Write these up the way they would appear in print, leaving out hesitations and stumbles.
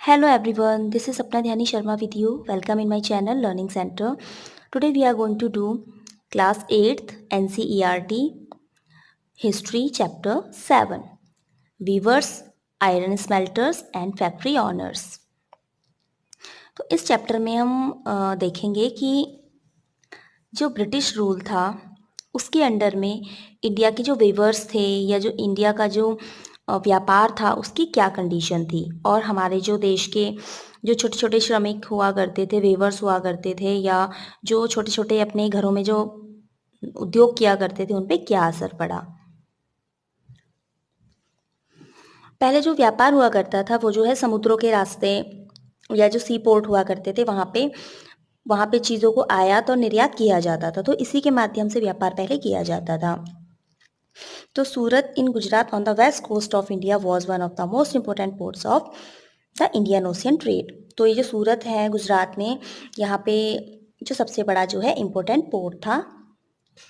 Hello everyone, this is Sapna Dhyani Sharma with you. Welcome in my channel Learning Center. Today we are going to do class 8th NCERT History chapter 7 Weavers, Iron Smelters and Factory Owners. तो इस chapter में हम देखेंगे कि जो British rule था उसके under में इंडिया के जो वीवर्स थे या जो इंडिया का जो व्यापार था उसकी क्या कंडीशन थी और हमारे जो देश के जो छोटे छोटे श्रमिक हुआ करते थे, वीवर्स हुआ करते थे या जो छोटे छोटे अपने घरों में जो उद्योग किया करते थे उन पे क्या असर पड़ा। पहले जो व्यापार हुआ करता था वो जो है समुद्रों के रास्ते या जो सी पोर्ट हुआ करते थे वहाँ पे चीज़ों को आयात और निर्यात किया जाता था, तो इसी के माध्यम से व्यापार पहले किया जाता था। तो Surat in Gujarat on the west coast of India was one of the most important ports of the Indian ocean trade. तो ये जो सूरत है गुजरात में, यहाँ पे जो सबसे बड़ा जो है इम्पोर्टेंट पोर्ट था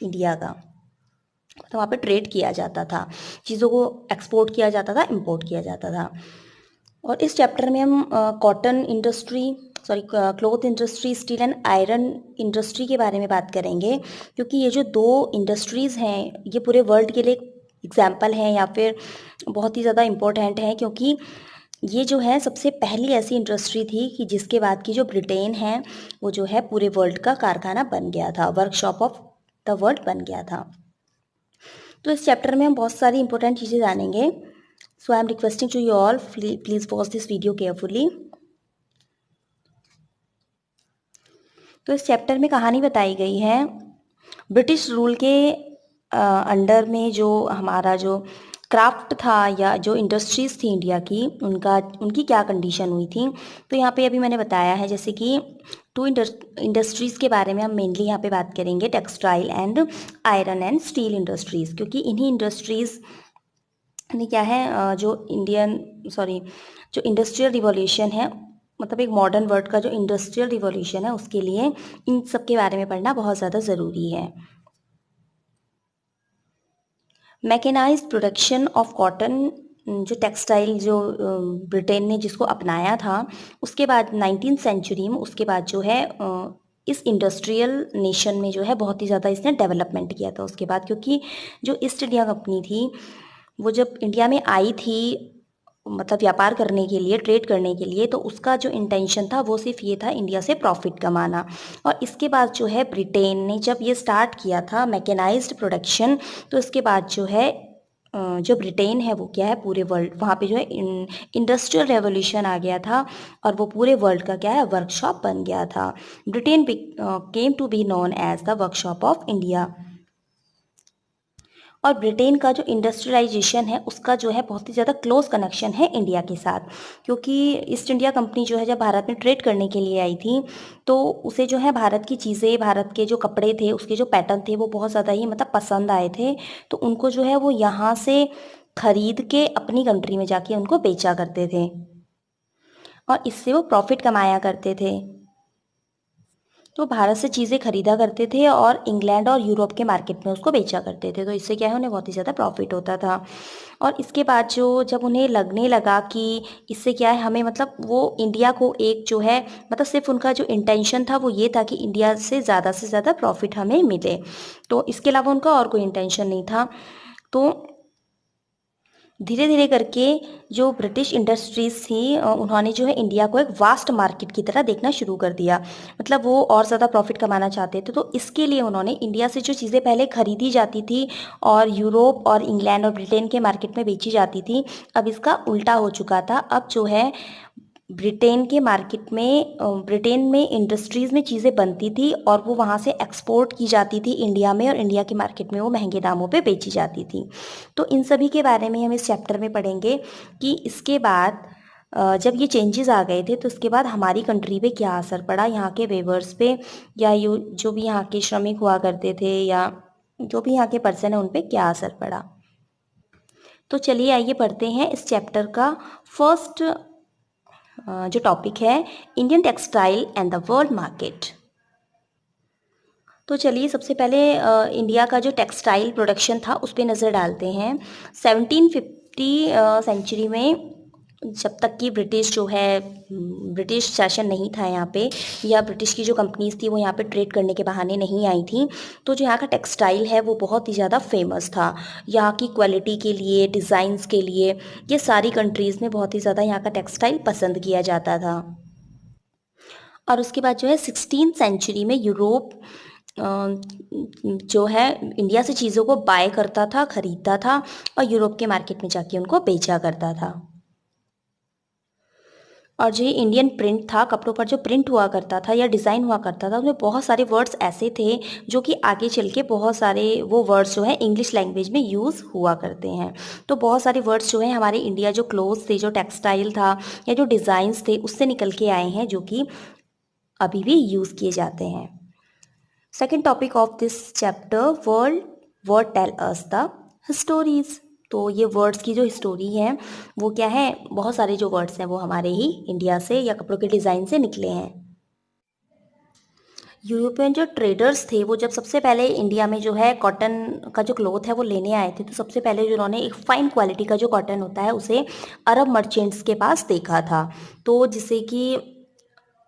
इंडिया का, तो वहाँ पे ट्रेड किया जाता था, चीज़ों को एक्सपोर्ट किया जाता था, इम्पोर्ट किया जाता था। और इस चैप्टर में हम cotton industry cloth industry, steel and iron industry के बारे में बात करेंगे, क्योंकि ये जो दो इंडस्ट्रीज़ हैं ये पूरे वर्ल्ड के लिए एग्जाम्पल हैं या फिर बहुत ही ज़्यादा इम्पोर्टेंट हैं, क्योंकि ये जो है सबसे पहली ऐसी इंडस्ट्री थी कि जिसके बाद की जो ब्रिटेन है वो जो है पूरे वर्ल्ड का कारखाना बन गया था, वर्कशॉप ऑफ द वर्ल्ड बन गया था। तो इस चैप्टर में हम बहुत सारी इंपॉर्टेंट चीज़ें जानेंगे। So I am requesting to you all, please watch this video carefully. तो इस चैप्टर में कहानी बताई गई है ब्रिटिश रूल के अंडर में जो हमारा जो क्राफ्ट था या जो इंडस्ट्रीज़ थी इंडिया की, उनकी क्या कंडीशन हुई थी। तो यहाँ पे अभी मैंने बताया है जैसे कि टू इंडस्ट्रीज़ के बारे में हम मेनली यहाँ पे बात करेंगे, textile and iron and steel industries, क्योंकि इन्हीं इंडस्ट्रीज़ ने क्या है जो इंडस्ट्रियल रिवॉल्यूशन है, मतलब एक मॉडर्न वर्ल्ड का जो इंडस्ट्रियल रिवॉल्यूशन है उसके लिए इन सब के बारे में पढ़ना बहुत ज़्यादा ज़रूरी है। मैकेनाइज्ड प्रोडक्शन ऑफ कॉटन, जो टेक्सटाइल जो ब्रिटेन ने जिसको अपनाया था, उसके बाद 19th सेंचुरी में उसके बाद जो है इस इंडस्ट्रियल नेशन में जो है बहुत ही ज़्यादा इसने डेवलपमेंट किया था उसके बाद, क्योंकि जो ईस्ट इंडिया कंपनी थी वो जब इंडिया में आई थी मतलब व्यापार करने के लिए, ट्रेड करने के लिए, तो उसका जो इंटेंशन था वो सिर्फ ये था इंडिया से प्रॉफिट कमाना। और इसके बाद जो है ब्रिटेन ने जब ये स्टार्ट किया था मैकेनाइज्ड प्रोडक्शन, तो इसके बाद जो है जो ब्रिटेन है वो क्या है पूरे वर्ल्ड, वहाँ पे जो है इंडस्ट्रियल रेवोल्यूशन आ गया था और वो पूरे वर्ल्ड का क्या है वर्कशॉप बन गया था। Britain came to be known as the workshop of India. और ब्रिटेन का जो इंडस्ट्रियलाइजेशन है उसका जो है बहुत ही ज़्यादा क्लोज कनेक्शन है इंडिया के साथ, क्योंकि ईस्ट इंडिया कंपनी जो है जब भारत में ट्रेड करने के लिए आई थी तो उसे जो है भारत की चीज़ें, भारत के जो कपड़े थे, उसके जो पैटर्न थे वो बहुत ज़्यादा ही मतलब पसंद आए थे, तो उनको जो है वो यहाँ से खरीद के अपनी कंट्री में जाके उनको बेचा करते थे और इससे वो प्रॉफिट कमाया करते थे। तो भारत से चीज़ें खरीदा करते थे और इंग्लैंड और यूरोप के मार्केट में उसको बेचा करते थे, तो इससे क्या है उन्हें बहुत ही ज़्यादा प्रॉफिट होता था। और इसके बाद जब उन्हें लगने लगा कि इससे क्या है हमें, मतलब वो इंडिया को एक जो है मतलब सिर्फ उनका जो इंटेंशन था वो ये था कि इंडिया से ज़्यादा प्रॉफिट हमें मिले, तो इसके अलावा उनका और कोई इंटेंशन नहीं था। तो धीरे धीरे करके जो ब्रिटिश इंडस्ट्रीज़ थी उन्होंने जो है इंडिया को एक वास्ट मार्केट की तरह देखना शुरू कर दिया, मतलब वो और ज़्यादा प्रॉफिट कमाना चाहते थे, तो इसके लिए उन्होंने इंडिया से जो चीज़ें पहले खरीदी जाती थी और यूरोप और इंग्लैंड और ब्रिटेन के मार्केट में बेची जाती थी, अब इसका उल्टा हो चुका था। अब जो है ब्रिटेन के मार्केट में ब्रिटेन में इंडस्ट्रीज़ में चीज़ें बनती थी और वो वहाँ से एक्सपोर्ट की जाती थी इंडिया में, और इंडिया के मार्केट में वो महंगे दामों पे बेची जाती थी। तो इन सभी के बारे में हम इस चैप्टर में पढ़ेंगे कि इसके बाद जब ये चेंजेस आ गए थे तो उसके बाद हमारी कंट्री पे क्या असर पड़ा, यहाँ के वेवर्स पे या जो भी यहाँ के श्रमिक हुआ करते थे या जो भी यहाँ के पर्सन है उन पे क्या असर पड़ा। तो चलिए आइए पढ़ते हैं इस चैप्टर का फर्स्ट जो टॉपिक है, Indian textile and the world market. तो चलिए सबसे पहले इंडिया का जो टेक्सटाइल प्रोडक्शन था उस पर नज़र डालते हैं। 1750 सेंचुरी में जब तक कि ब्रिटिश जो है ब्रिटिश शासन नहीं था यहाँ पे, या ब्रिटिश की जो कंपनीज थी वो यहाँ पे ट्रेड करने के बहाने नहीं आई थी, तो जो यहाँ का टेक्सटाइल है वो बहुत ही ज़्यादा फेमस था। यहाँ की क्वालिटी के लिए, डिज़ाइंस के लिए, ये सारी कंट्रीज़ में बहुत ही ज़्यादा यहाँ का टेक्सटाइल पसंद किया जाता था। और उसके बाद जो है 16th सेंचुरी में यूरोप जो है इंडिया से चीज़ों को बाय करता था, खरीदता था, और यूरोप के मार्केट में जाके उनको बेचा करता था। और जो ये इंडियन प्रिंट था, कपड़ों पर जो प्रिंट हुआ करता था या डिज़ाइन हुआ करता था, उसमें बहुत सारे वर्ड्स ऐसे थे जो कि आगे चल के बहुत सारे वो वर्ड्स जो है इंग्लिश लैंग्वेज में यूज़ हुआ करते हैं। तो बहुत सारे वर्ड्स जो हैं हमारे इंडिया जो क्लोथ्स थे, जो टेक्सटाइल था, या जो डिज़ाइंस थे, उससे निकल के आए हैं, जो कि अभी भी यूज़ किए जाते हैं। Second topic of this chapter, world word tell us the stories. तो ये वर्ड्स की जो हिस्टोरी है वो क्या है, बहुत सारे जो वर्ड्स हैं वो हमारे ही इंडिया से या कपड़ों के डिज़ाइन से निकले हैं। यूरोपियन जो ट्रेडर्स थे वो जब सबसे पहले इंडिया में जो है कॉटन का जो क्लॉथ है वो लेने आए थे, तो सबसे पहले जो उन्होंने एक फाइन क्वालिटी का जो कॉटन होता है उसे अरब मर्चेंट्स के पास देखा था। तो जिसे कि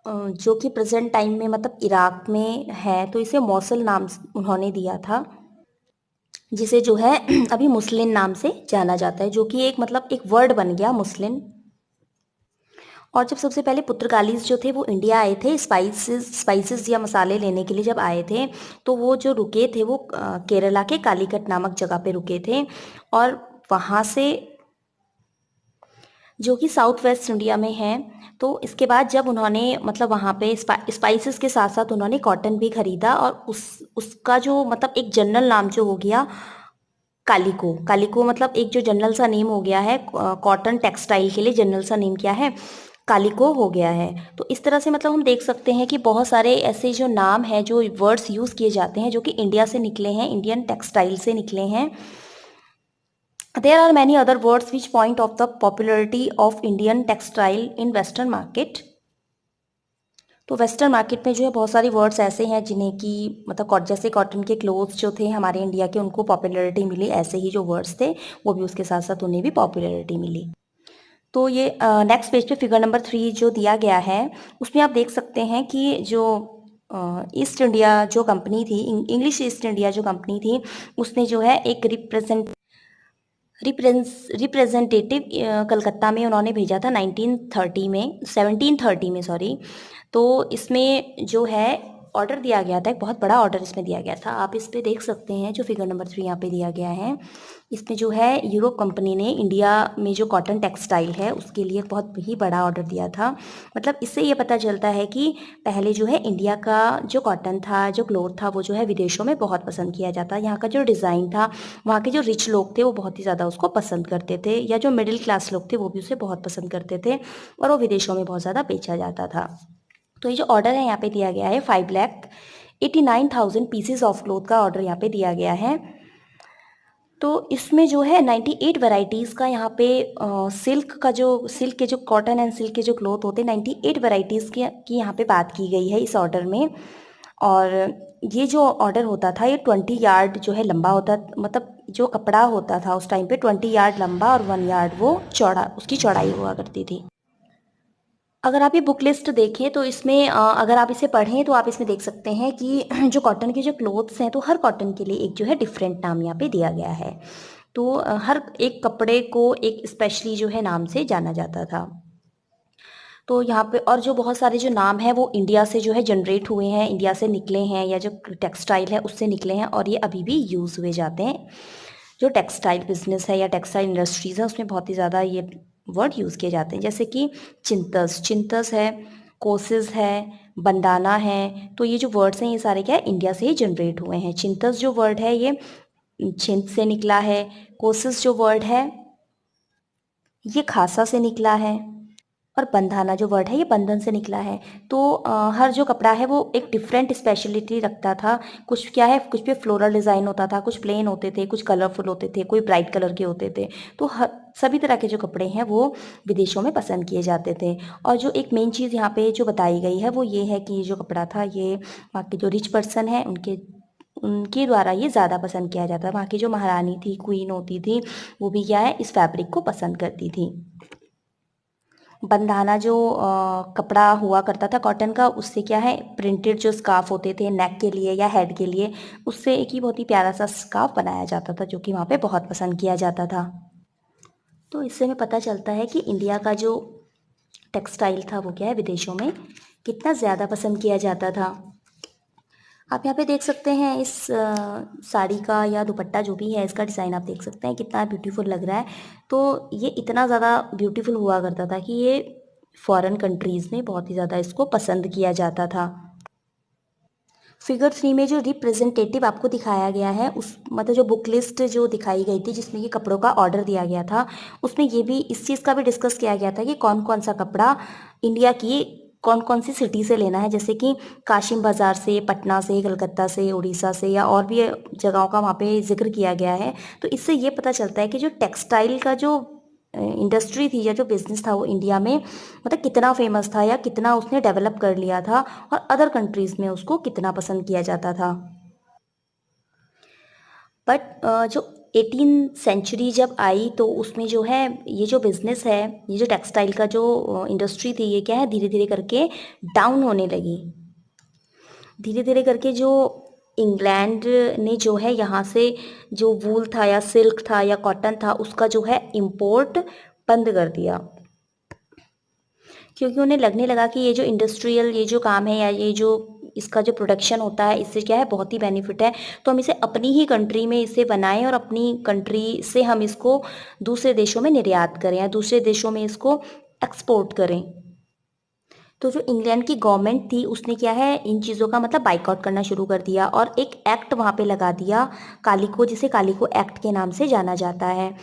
जो कि प्रेजेंट टाइम में मतलब इराक में है, तो इसे मौसल नाम उन्होंने दिया था, जिसे जो है अभी मुस्लिन नाम से जाना जाता है, जो कि एक मतलब एक वर्ड बन गया मुस्लिन। और जब सबसे पहले पुर्तगालीज जो थे वो इंडिया आए थे स्पाइसेस या मसाले लेने के लिए जब आए थे, तो वो जो रुके थे वो केरला के कालीकट नामक जगह पे रुके थे। और वहाँ से, जो कि साउथ वेस्ट इंडिया में है, तो इसके बाद जब उन्होंने मतलब वहाँ पे स्पाइसेस के साथ साथ उन्होंने कॉटन भी खरीदा, और उसका जो मतलब एक जनरल नाम जो हो गया कालिको। कालिको मतलब एक जो जनरल सा नेम हो गया है कॉटन टेक्सटाइल के लिए, जनरल सा नेम क्या है, कालिको हो गया है। तो इस तरह से मतलब हम देख सकते हैं कि बहुत सारे ऐसे जो नाम हैं, जो वर्ड्स यूज़ किए जाते हैं, जो कि इंडिया से निकले हैं, इंडियन टेक्सटाइल से निकले हैं। There are many other words which point of the popularity of Indian textile in Western market. तो वेस्टर्न मार्केट में जो है बहुत सारे वर्ड्स ऐसे हैं जिन्हें कि मतलब जैसे कॉटन के क्लोथ्स जो थे हमारे इंडिया के, उनको पॉपुलैरिटी मिली, ऐसे ही जो वर्ड्स थे वो भी उसके साथ साथ उन्हें भी पॉपुलैरिटी मिली। तो ये नेक्स्ट पेज पे फिगर नंबर 3 जो दिया गया है उसमें आप देख सकते हैं कि जो ईस्ट इंडिया जो कंपनी थी, इंग्लिश ईस्ट इंडिया जो कंपनी थी, उसने जो है एक रिप्रेजेंटेटिव कलकत्ता में उन्होंने भेजा था 1930 में 1730 में सॉरी। तो इसमें जो है ऑर्डर दिया गया था, एक बहुत बड़ा ऑर्डर इसमें दिया गया था। आप इस पे देख सकते हैं जो फिगर नंबर 3 यहाँ पे दिया गया है, इसमें जो है यूरोप कंपनी ने इंडिया में जो कॉटन टेक्सटाइल है उसके लिए एक बहुत ही बड़ा ऑर्डर दिया था। मतलब इससे ये पता चलता है कि पहले जो है इंडिया का जो कॉटन था, जो क्लोथ था, वो जो है विदेशों में बहुत पसंद किया जाता। यहाँ का जो डिज़ाइन था, वहाँ के जो रिच लोग थे वो बहुत ही ज़्यादा उसको पसंद करते थे, या जो मिडिल क्लास लोग थे वो भी उसे बहुत पसंद करते थे, और वो विदेशों में बहुत ज़्यादा बेचा जाता था। तो ये जो ऑर्डर है यहाँ पे दिया गया है 5,89,000 पीसेज ऑफ क्लोथ का ऑर्डर यहाँ पे दिया गया है। तो इसमें जो है 98 वैरायटीज़ का यहाँ पे सिल्क के जो कॉटन एंड सिल्क के जो क्लोथ होते हैं 98 वैरायटीज़ की यहाँ पे बात की गई है इस ऑर्डर में। और ये जो ऑर्डर होता था ये 20 यार्ड जो है लंबा होता, मतलब जो कपड़ा होता था उस टाइम पे 20 यार्ड लंबा और 1 यार्ड वो चौड़ा, उसकी चौड़ाई हुआ करती थी। अगर आप ये बुक लिस्ट देखें तो इसमें अगर आप इसे पढ़ें तो आप इसमें देख सकते हैं कि जो कॉटन के जो क्लोथ्स हैं, तो हर कॉटन के लिए एक जो है डिफरेंट नाम यहाँ पे दिया गया है। तो हर एक कपड़े को एक स्पेशली जो है नाम से जाना जाता था। तो यहाँ पे और जो बहुत सारे जो नाम हैं वो इंडिया से जो है जनरेट हुए हैं, इंडिया से निकले हैं, या जो टेक्सटाइल है उससे निकले हैं, और ये अभी भी यूज़ हुए जाते हैं। जो टेक्सटाइल बिजनेस है या टेक्सटाइल इंडस्ट्रीज़ है उसमें बहुत ही ज़्यादा ये वर्ड यूज़ किए जाते हैं, जैसे कि चिंतस चिंतस है, कोसिस है, बंदाना है। तो ये जो वर्ड्स हैं ये सारे क्या है, इंडिया से ही जनरेट हुए हैं। चिंतस जो वर्ड है ये छिंद से निकला है। कोसिस जो वर्ड है ये खासा से निकला है। और बंधाना जो वर्ड है ये बंधन से निकला है। तो हर जो कपड़ा है वो एक डिफरेंट स्पेशलिटी रखता था। कुछ क्या है, कुछ पे फ्लोरल डिज़ाइन होता था, कुछ प्लेन होते थे, कुछ कलरफुल होते थे, कोई ब्राइट कलर के होते थे। तो हर सभी तरह के जो कपड़े हैं वो विदेशों में पसंद किए जाते थे। और जो एक मेन चीज़ यहाँ पे जो बताई गई है वो ये है कि ये जो कपड़ा था ये वहाँ के जो रिच पर्सन है उनके उनके द्वारा ये ज़्यादा पसंद किया जाता है। वहाँ की जो महारानी थी, क्वीन होती थी, वो भी क्या है इस फैब्रिक को पसंद करती थी। बंधाना जो कपड़ा हुआ करता था कॉटन का, उससे क्या है प्रिंटेड जो स्कार्फ होते थे नेक के लिए या हेड के लिए, उससे एक ही बहुत ही प्यारा सा स्कार्फ बनाया जाता था जो कि वहाँ पे बहुत पसंद किया जाता था। तो इससे हमें पता चलता है कि इंडिया का जो टेक्सटाइल था वो क्या है विदेशों में कितना ज़्यादा पसंद किया जाता था। आप यहाँ पे देख सकते हैं इस साड़ी का या दुपट्टा जो भी है इसका डिज़ाइन आप देख सकते हैं कितना ब्यूटीफुल लग रहा है। तो ये इतना ज़्यादा ब्यूटीफुल हुआ करता था कि ये फॉरेन कंट्रीज़ में बहुत ही ज़्यादा इसको पसंद किया जाता था। फिगर 3 में जो रिप्रेजेंटेटिव आपको दिखाया गया है उस मतलब जो बुक लिस्ट जो दिखाई गई थी जिसमें ये कपड़ों का ऑर्डर दिया गया था, उसमें ये भी इस चीज़ का भी डिस्कस किया गया था कि कौन कौन सा कपड़ा इंडिया की कौन कौन सी सिटी से लेना है, जैसे कि काशिम बाज़ार से, पटना से, कलकत्ता से, उड़ीसा से या और भी जगहों का वहाँ पे जिक्र किया गया है। तो इससे ये पता चलता है कि जो टेक्सटाइल का जो इंडस्ट्री थी या जो बिज़नेस था वो इंडिया में मतलब कितना फेमस था या कितना उसने डेवलप कर लिया था और अदर कंट्रीज़ में उसको कितना पसंद किया जाता था। बट जो 18 सेंचुरी जब आई तो उसमें जो है ये जो बिज़नेस है, ये जो टेक्सटाइल का जो इंडस्ट्री थी ये क्या है धीरे धीरे करके डाउन होने लगी। धीरे धीरे करके जो इंग्लैंड ने जो है यहाँ से जो वूल था या सिल्क था या कॉटन था उसका जो है इम्पोर्ट बंद कर दिया, क्योंकि उन्हें लगने लगा कि ये जो इंडस्ट्रियल ये जो काम है या ये जो इसका जो प्रोडक्शन होता है इससे क्या है बहुत ही बेनिफिट है, तो हम इसे अपनी ही कंट्री में इसे बनाएं और अपनी कंट्री से हम इसको दूसरे देशों में निर्यात करें या दूसरे देशों में इसको एक्सपोर्ट करें। तो जो इंग्लैंड की गवर्नमेंट थी उसने क्या है इन चीज़ों का मतलब बाइकआउट करना शुरू कर दिया और एक एक्ट वहाँ पे लगा दिया कालिको, जिसे कालिको एक्ट के नाम से जाना जाता है।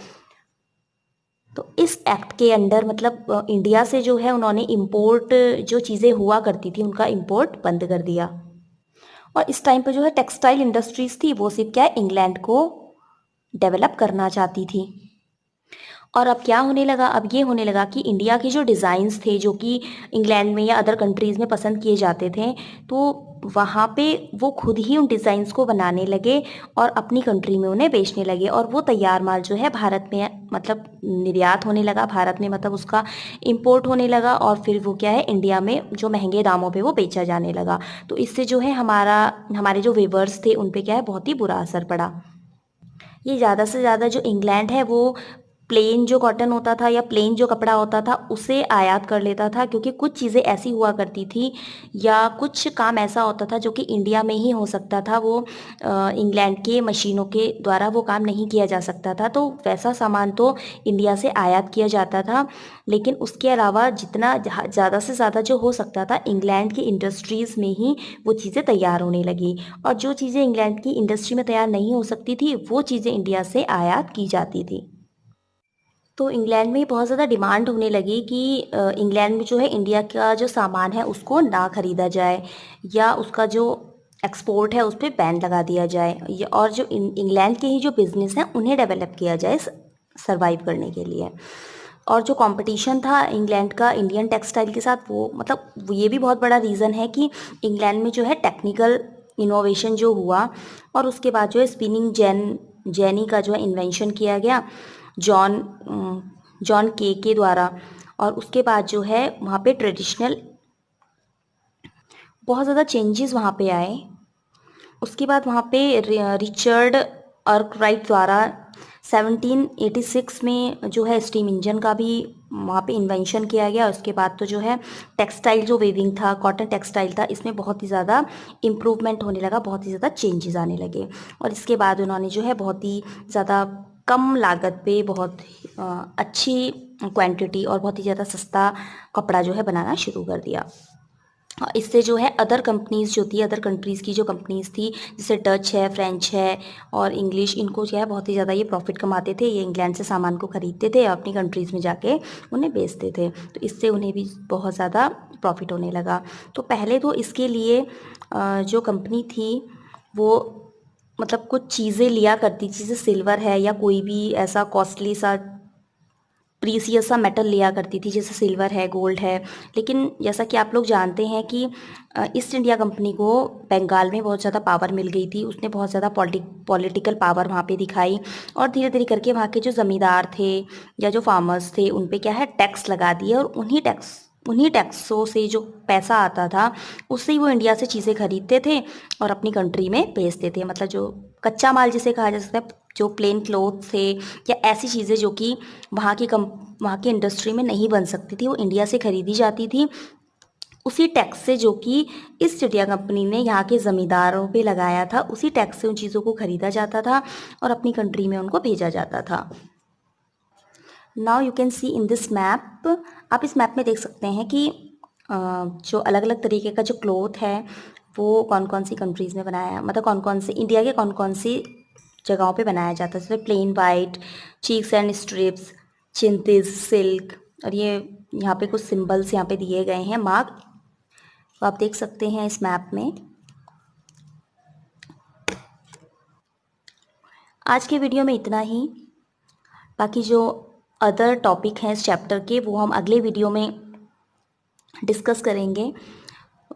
तो इस एक्ट के अंडर मतलब इंडिया से जो है उन्होंने इंपोर्ट जो चीज़ें हुआ करती थी उनका इंपोर्ट बंद कर दिया। और इस टाइम पे जो है टेक्सटाइल इंडस्ट्रीज थी वो सिर्फ क्या है इंग्लैंड को डेवलप करना चाहती थी। और अब क्या होने लगा, अब ये होने लगा कि इंडिया के जो डिज़ाइंस थे जो कि इंग्लैंड में या अदर कंट्रीज़ में पसंद किए जाते थे, तो वहाँ पे वो खुद ही उन डिज़ाइंस को बनाने लगे और अपनी कंट्री में उन्हें बेचने लगे और वो तैयार माल जो है भारत में मतलब निर्यात होने लगा, भारत में मतलब उसका इम्पोर्ट होने लगा और फिर वो क्या है इंडिया में जो महंगे दामों पे वो बेचा जाने लगा। तो इससे जो है हमारे जो वीवर्स थे उन पे क्या है बहुत ही बुरा असर पड़ा। ये ज़्यादा से ज़्यादा जो इंग्लैंड है वो प्लेन जो कॉटन होता था या प्लेन जो कपड़ा होता था उसे आयात कर लेता था, क्योंकि कुछ चीज़ें ऐसी हुआ करती थी या कुछ काम ऐसा होता था जो कि इंडिया में ही हो सकता था, वो इंग्लैंड के मशीनों के द्वारा वो काम नहीं किया जा सकता था, तो वैसा सामान तो इंडिया से आयात किया जाता था। लेकिन उसके अलावा जितना ज़्यादा से ज़्यादा जो हो सकता था इंग्लैंड की इंडस्ट्रीज़ में ही वो चीज़ें तैयार होने लगी और जो चीज़ें इंग्लैंड की इंडस्ट्री में तैयार नहीं हो सकती थी वो चीज़ें इंडिया से आयात की जाती थी। तो इंग्लैंड में बहुत ज़्यादा डिमांड होने लगी कि इंग्लैंड में जो है इंडिया का जो सामान है उसको ना खरीदा जाए या उसका जो एक्सपोर्ट है उस पर बैन लगा दिया जाए और जो इंग्लैंड के ही जो बिज़नेस हैं उन्हें डेवलप किया जाए सरवाइव करने के लिए। और जो कंपटीशन था इंग्लैंड का इंडियन टेक्सटाइल के साथ वो मतलब ये भी बहुत बड़ा रीज़न है कि इंग्लैंड में जो है टेक्निकल इनोवेशन जो हुआ और उसके बाद जो है स्पिनिंग जेनी का जो है इन्वेंशन किया गया जॉन जॉन के द्वारा। और उसके बाद जो है वहाँ पे ट्रेडिशनल बहुत ज़्यादा चेंजेस वहाँ पे आए। उसके बाद वहाँ पे रिचर्ड अर्कराइट द्वारा 1786 में जो है स्टीम इंजन का भी वहाँ पे इन्वेंशन किया गया। उसके बाद तो जो है टेक्सटाइल जो वीविंग था कॉटन टेक्सटाइल था इसमें बहुत ही ज़्यादा इम्प्रूवमेंट होने लगा, बहुत ही ज़्यादा चेंजेस आने लगे और इसके बाद उन्होंने जो है बहुत ही ज़्यादा कम लागत पे बहुत अच्छी क्वांटिटी और बहुत ही ज़्यादा सस्ता कपड़ा जो है बनाना शुरू कर दिया। इससे जो है अदर कंपनीज़ जो थी अदर कंट्रीज़ की जो कंपनीज़ थी जैसे डच है, फ्रेंच है और इंग्लिश, इनको जो है बहुत ही ज़्यादा ये प्रॉफिट कमाते थे। ये इंग्लैंड से सामान को ख़रीदते थे अपनी कंट्रीज़ में जाके उन्हें बेचते थे, तो इससे उन्हें भी बहुत ज़्यादा प्रॉफिट होने लगा। तो पहले तो इसके लिए जो कंपनी थी वो मतलब कुछ चीज़ें लिया करती थी, जैसे सिल्वर है या कोई भी ऐसा कॉस्टली सा प्रीसियस सा मेटल लिया करती थी, जैसे सिल्वर है, गोल्ड है। लेकिन जैसा कि आप लोग जानते हैं कि ईस्ट इंडिया कंपनी को बंगाल में बहुत ज़्यादा पावर मिल गई थी, उसने बहुत ज़्यादा पॉलिटिकल पावर वहाँ पे दिखाई, और धीरे धीरे करके वहाँ के जो ज़मींदार थे या जो फार्मर्स थे उन पे क्या है टैक्स लगा दिए, और उन्हीं टैक्सों से जो पैसा आता था उससे ही वो इंडिया से चीज़ें खरीदते थे और अपनी कंट्री में बेचते थे। मतलब जो कच्चा माल जिसे कहा जा सकता है, जो प्लेन क्लोथ थे या ऐसी चीज़ें जो कि वहाँ की इंडस्ट्री में नहीं बन सकती थी, वो इंडिया से खरीदी जाती थी उसी टैक्स से, जो कि ईस्ट इंडिया कंपनी ने यहाँ के ज़मींदारों पे लगाया था। उसी टैक्स से उन चीज़ों को खरीदा जाता था और अपनी कंट्री में उनको भेजा जाता था। Now you can see in this map, आप इस मैप में देख सकते हैं कि जो अलग अलग तरीके का जो क्लोथ है वो कौन कौन सी कंट्रीज़ में बनाया, मतलब कौन कौन से इंडिया के कौन कौन सी जगहों पे बनाया जाता है। जैसे plain white, checks and stripes, chintz, silk, और ये यहाँ पे कुछ सिंबल्स यहाँ पे दिए गए हैं, मार्क, तो आप देख सकते हैं इस मैप में। आज के वीडियो में इतना ही। बाकी जो अदर टॉपिक हैं इस चैप्टर के वो हम अगले वीडियो में डिस्कस करेंगे,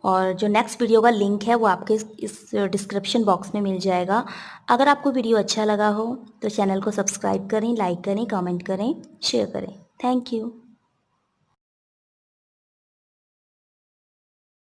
और जो नेक्स्ट वीडियो का लिंक है वो आपके इस डिस्क्रिप्शन बॉक्स में मिल जाएगा। अगर आपको वीडियो अच्छा लगा हो तो चैनल को सब्सक्राइब करें, लाइक करें, कमेंट करें, शेयर करें। Thank you.